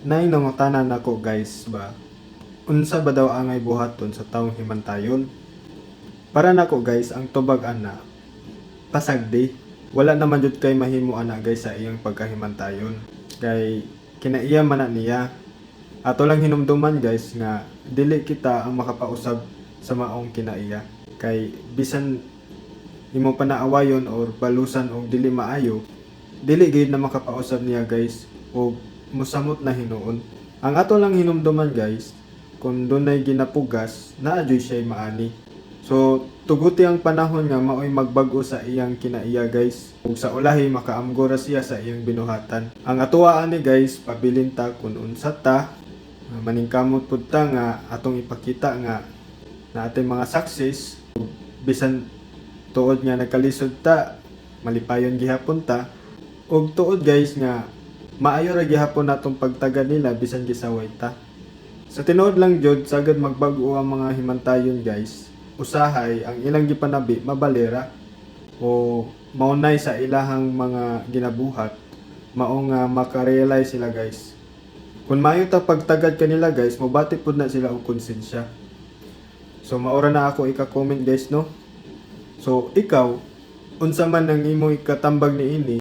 Nay nangutanan nako guys ba, unsa ba daw angay buhaton sa taong himantayon? Para nako guys, ang tubag ana, pasagdi. Wala naman jud kay mahimo ana guys sa iyang pagkahimantayon. Kay kinaiya man na niya. Ato lang hinumduman guys nga dili kita ang makapausab sa maong kinaiya. Kay bisan imo panaawayon or balusan og dili maayo, dili gayud na makapausab niya guys o musamot na hinuon. Ang ato lang hinumduman guys, kung dunay ginapugas, naa jud siya maani. So tuguti ang panahon nga maoy magbag-o sa iyang kinaiya guys. Ug sa ulahi makaamgora siya sa iyang binuhatan. Ang atuwa ani guys, pabilin ta kun unsa ta, maningkamot pud ta nga atong ipakita nga na ating mga success. Bisan tuod nga nagkalisod ta, malipayon gihapon ta. Ug tuod guys nga maayo ra gihapon natong pagtagad nila bisan gisaway ta. Sa tinuod lang jud sagad magbag-o ang mga himantayon guys. Usahay ang ilang gipanabi mabalera o maunay sa ilahang mga ginabuhat, mao nga makarealize sila guys. Kung maayo ta pagtagad kanila guys, mobati pud na sila og konsensya. So maura na ako ika-comment guys no. So ikaw, unsa man ang imong ikatambag niini?